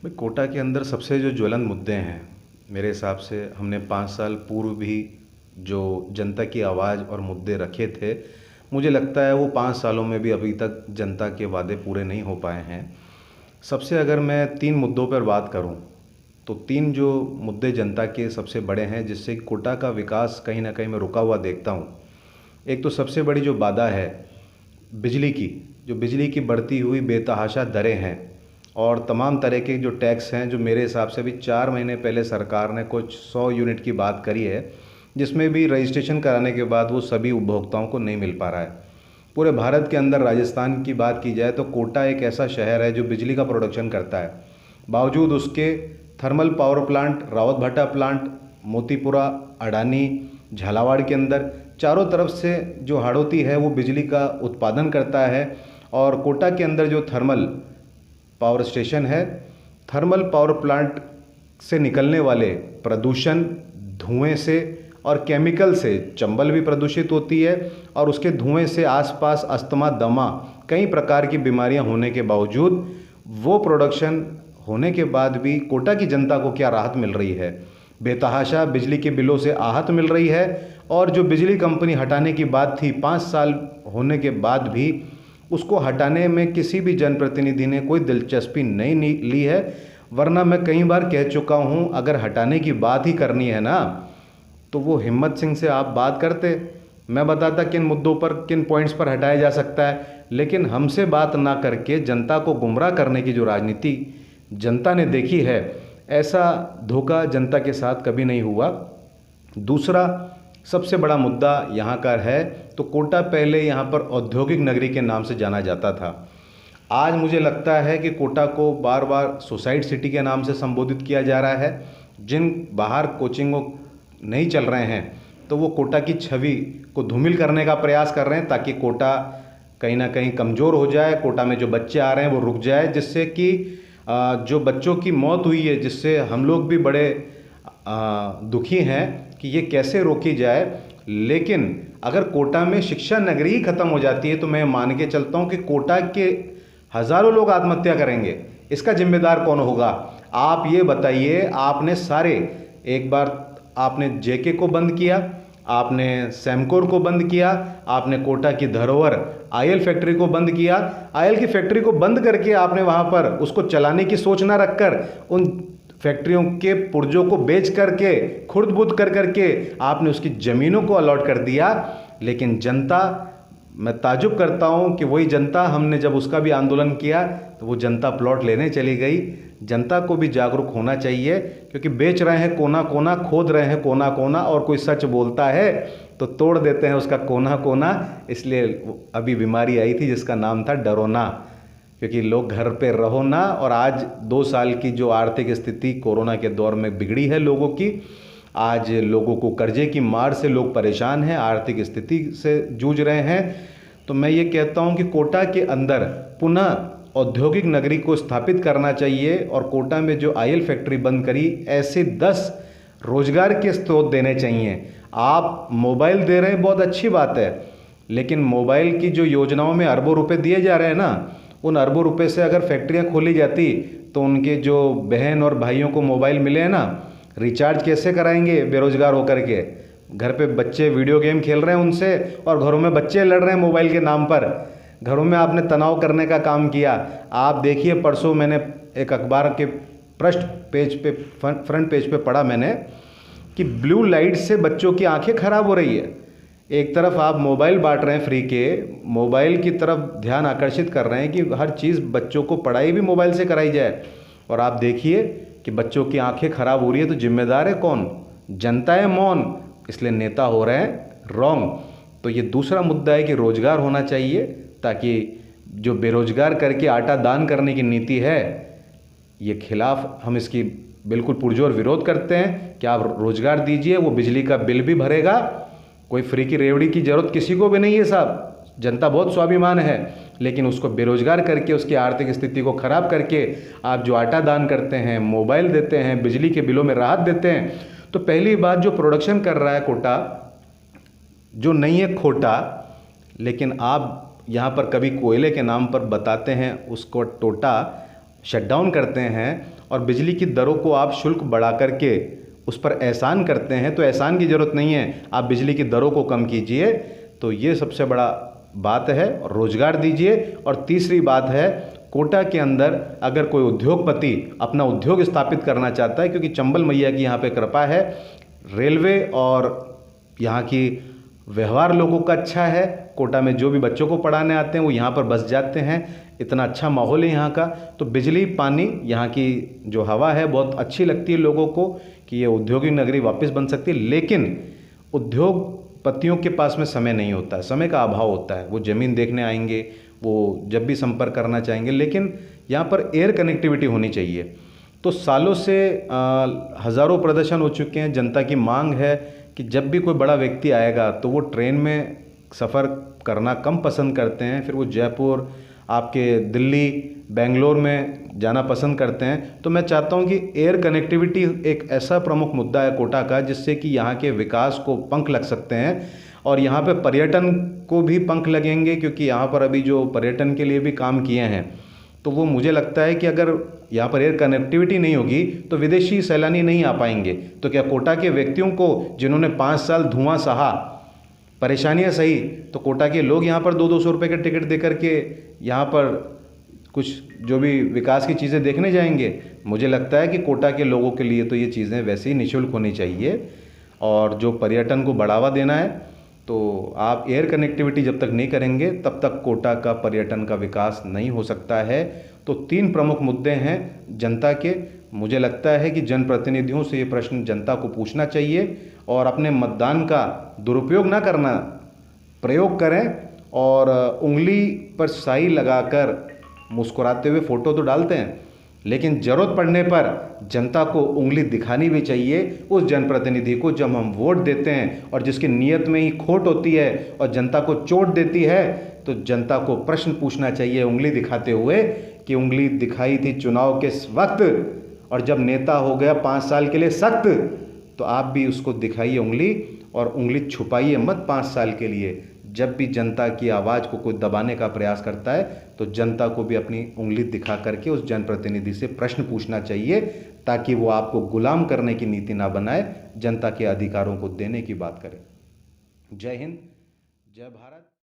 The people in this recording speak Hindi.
भाई कोटा के अंदर सबसे जो ज्वलंत मुद्दे हैं, मेरे हिसाब से हमने 5 साल पूर्व भी जो जनता की आवाज़ और मुद्दे रखे थे, मुझे लगता है वो 5 सालों में भी अभी तक जनता के वादे पूरे नहीं हो पाए हैं। सबसे अगर मैं 3 मुद्दों पर बात करूं, तो 3 जो मुद्दे जनता के सबसे बड़े हैं जिससे कोटा का विकास कहीं ना कहीं मैं रुका हुआ देखता हूं। एक तो सबसे बड़ी जो बाधा है बिजली की, जो बिजली की बढ़ती हुई बेतहाशा दरें हैं और तमाम तरह के जो टैक्स हैं, जो मेरे हिसाब से अभी 4 महीने पहले सरकार ने कुछ 100 यूनिट की बात करी है, जिसमें भी रजिस्ट्रेशन कराने के बाद वो सभी उपभोक्ताओं को नहीं मिल पा रहा है। पूरे भारत के अंदर राजस्थान की बात की जाए तो कोटा एक ऐसा शहर है जो बिजली का प्रोडक्शन करता है। बावजूद उसके thermal power plant, Rawatbhata plant, Motipura, Adani, Jhalawar के अंदर चारों तरफ से जो हाड़ौती है वो बिजली का उत्पादन करता है। और कोटा के अंदर जो थर्मल पावर स्टेशन है, थर्मल पावर प्लांट से निकलने वाले प्रदूषण, धुएं से और केमिकल से चंबल भी प्रदूषित होती है और उसके धुएं से आसपास अस्थमा, दमा, कई प्रकार की बीमारियां होने के बावजूद वो प्रोडक्शन होने के बाद भी कोटा की जनता को क्या राहत मिल रही है? बेतहाशा बिजली के बिलों से आहत मिल रही है। और जो बिजली कंपनी हटाने की बात थी 5 साल होने के बाद भी, उसको हटाने में किसी भी जनप्रतिनिधि ने कोई दिलचस्पी नहीं ली है। वरना मैं कई बार कह चुका हूँ, अगर हटाने की बात ही करनी है ना, तो वो हिम्मत सिंह से आप बात करते, मैं बताता किन मुद्दों पर, किन पॉइंट्स पर हटाया जा सकता है। लेकिन हमसे बात ना करके जनता को गुमराह करने की जो राजनीति जनता ने देखी है, ऐसा धोखा जनता के साथ कभी नहीं हुआ। दूसरा सबसे बड़ा मुद्दा यहाँ का है, तो कोटा पहले यहाँ पर औद्योगिक नगरी के नाम से जाना जाता था। आज मुझे लगता है कि कोटा को बार बार सुसाइड सिटी के नाम से संबोधित किया जा रहा है। जिन बाहर कोचिंगों नहीं चल रहे हैं, तो वो कोटा की छवि को धूमिल करने का प्रयास कर रहे हैं, ताकि कोटा कहीं ना कहीं कमज़ोर हो जाए, कोटा में जो बच्चे आ रहे हैं वो रुक जाए, जिससे कि जो बच्चों की मौत हुई है, जिससे हम लोग भी बड़े दुखी हैं कि ये कैसे रोकी जाए। लेकिन अगर कोटा में शिक्षा नगरी ही ख़त्म हो जाती है, तो मैं मान के चलता हूँ कि कोटा के हज़ारों लोग आत्महत्या करेंगे। इसका जिम्मेदार कौन होगा? आप ये बताइए। आपने सारे, एक बार आपने जेके को बंद किया, आपने सैमकोर को बंद किया, आपने कोटा की धरोहर आयल फैक्ट्री को बंद किया। आयल की फैक्ट्री को बंद करके आपने वहाँ पर उसको चलाने की सोच ना रखकर उन फैक्ट्रियों के पुर्जों को बेच करके, खुर्द बुद कर करके आपने उसकी ज़मीनों को अलॉट कर दिया। लेकिन जनता, मैं ताजुब करता हूँ कि वही जनता, हमने जब उसका भी आंदोलन किया तो वो जनता प्लॉट लेने चली गई। जनता को भी जागरूक होना चाहिए, क्योंकि बेच रहे हैं कोना कोना, खोद रहे हैं कोना कोना, और कोई सच बोलता है तो तोड़ देते हैं उसका कोना कोना। इसलिए अभी बीमारी आई थी जिसका नाम था डरोना, क्योंकि लोग घर पे रहो ना। और आज 2 साल की जो आर्थिक स्थिति कोरोना के दौर में बिगड़ी है लोगों की, आज लोगों को कर्जे की मार से लोग परेशान हैं, आर्थिक स्थिति से जूझ रहे हैं। तो मैं ये कहता हूँ कि कोटा के अंदर पुनः औद्योगिक नगरी को स्थापित करना चाहिए, और कोटा में जो आयल फैक्ट्री बंद करी, ऐसे 10 रोजगार के स्रोत देने चाहिए। आप मोबाइल दे रहे हैं, बहुत अच्छी बात है, लेकिन मोबाइल की जो योजनाओं में अरबों रुपए दिए जा रहे हैं ना, उन अरबों रुपए से अगर फैक्ट्रियां खोली जाती तो उनके जो बहन और भाइयों को मोबाइल मिले हैं ना, रिचार्ज कैसे कराएंगे बेरोजगार होकर के? घर पे बच्चे वीडियो गेम खेल रहे हैं उनसे, और घरों में बच्चे लड़ रहे हैं मोबाइल के नाम पर। घरों में आपने तनाव करने का काम किया। आप देखिए, परसों मैंने एक अखबार के पृष्ठ पेज पे, फ्रंट पेज पे पढ़ा मैंने कि ब्लू लाइट से बच्चों की आंखें खराब हो रही है। एक तरफ आप मोबाइल बांट रहे हैं फ्री के, मोबाइल की तरफ ध्यान आकर्षित कर रहे हैं कि हर चीज़, बच्चों को पढ़ाई भी मोबाइल से कराई जाए, और आप देखिए कि बच्चों की आंखें खराब हो रही है। तो जिम्मेदार है कौन? जनता है मौन, इसलिए नेता हो रहे हैं रॉन्ग। तो ये दूसरा मुद्दा है कि रोजगार होना चाहिए, ताकि जो बेरोजगार करके आटा दान करने की नीति है, ये खिलाफ हम इसकी बिल्कुल पुरजोर विरोध करते हैं कि आप रोजगार दीजिए, वो बिजली का बिल भी भरेगा। कोई फ्री की रेवड़ी की जरूरत किसी को भी नहीं है साहब। जनता बहुत स्वाभिमान है, लेकिन उसको बेरोजगार करके, उसकी आर्थिक स्थिति को खराब करके आप जो आटा दान करते हैं, मोबाइल देते हैं, बिजली के बिलों में राहत देते हैं। तो पहली बात, जो प्रोडक्शन कर रहा है कोटा, जो नहीं है खोटा, लेकिन आप यहाँ पर कभी कोयले के नाम पर बताते हैं उसको टोटा, शटडाउन करते हैं और बिजली की दरों को आप शुल्क बढ़ा करके उस पर एहसान करते हैं, तो एहसान की ज़रूरत नहीं है, आप बिजली की दरों को कम कीजिए। तो ये सबसे बड़ा बात है, और रोज़गार दीजिए। और तीसरी बात है, कोटा के अंदर अगर कोई उद्योगपति अपना उद्योग स्थापित करना चाहता है, क्योंकि चंबल मैया की यहाँ पे कृपा है, रेलवे और यहाँ की व्यवहार लोगों का अच्छा है, कोटा में जो भी बच्चों को पढ़ाने आते हैं वो यहाँ पर बस जाते हैं, इतना अच्छा माहौल है यहाँ का। तो बिजली, पानी, यहाँ की जो हवा है बहुत अच्छी लगती है लोगों को कि ये औद्योगिक नगरी वापस बन सकती है। लेकिन उद्योगपतियों के पास में समय नहीं होता है, समय का अभाव होता है। वो ज़मीन देखने आएंगे, वो जब भी संपर्क करना चाहेंगे, लेकिन यहाँ पर एयर कनेक्टिविटी होनी चाहिए। तो सालों से हज़ारों प्रदर्शन हो चुके हैं, जनता की मांग है कि जब भी कोई बड़ा व्यक्ति आएगा तो वो ट्रेन में सफ़र करना कम पसंद करते हैं, फिर वो जयपुर, आपके दिल्ली, बेंगलोर में जाना पसंद करते हैं। तो मैं चाहता हूं कि एयर कनेक्टिविटी एक ऐसा प्रमुख मुद्दा है कोटा का, जिससे कि यहाँ के विकास को पंख लग सकते हैं और यहाँ पे पर्यटन को भी पंख लगेंगे, क्योंकि यहाँ पर अभी जो पर्यटन के लिए भी काम किए हैं, तो वो मुझे लगता है कि अगर यहाँ पर एयर कनेक्टिविटी नहीं होगी तो विदेशी सैलानी नहीं आ पाएंगे। तो क्या कोटा के व्यक्तियों को, जिन्होंने 5 साल धुआं सहा, परेशानियाँ सही, तो कोटा के लोग यहाँ पर 200-200 रुपये के टिकट दे करके यहाँ पर कुछ जो भी विकास की चीज़ें देखने जाएंगे? मुझे लगता है कि कोटा के लोगों के लिए तो ये चीज़ें वैसे ही निःशुल्क होनी चाहिए। और जो पर्यटन को बढ़ावा देना है, तो आप एयर कनेक्टिविटी जब तक नहीं करेंगे तब तक कोटा का पर्यटन का विकास नहीं हो सकता है। तो 3 प्रमुख मुद्दे हैं जनता के। मुझे लगता है कि जनप्रतिनिधियों से ये प्रश्न जनता को पूछना चाहिए और अपने मतदान का दुरुपयोग ना करना, प्रयोग करें। और उंगली पर स्याही लगाकर मुस्कुराते हुए फ़ोटो तो डालते हैं, लेकिन ज़रूरत पड़ने पर जनता को उंगली दिखानी भी चाहिए उस जनप्रतिनिधि को जब हम वोट देते हैं, और जिसकी नीयत में ही खोट होती है और जनता को चोट देती है, तो जनता को प्रश्न पूछना चाहिए उंगली दिखाते हुए कि उंगली दिखाई थी चुनाव के वक्त, और जब नेता हो गया 5 साल के लिए सख्त, तो आप भी उसको दिखाइए उंगली, और उंगली छुपाइए मत 5 साल के लिए। जब भी जनता की आवाज़ को कोई दबाने का प्रयास करता है, तो जनता को भी अपनी उंगली दिखा करके उस जनप्रतिनिधि से प्रश्न पूछना चाहिए, ताकि वो आपको गुलाम करने की नीति ना बनाए, जनता के अधिकारों को देने की बात करे। जय हिंद, जय भारत।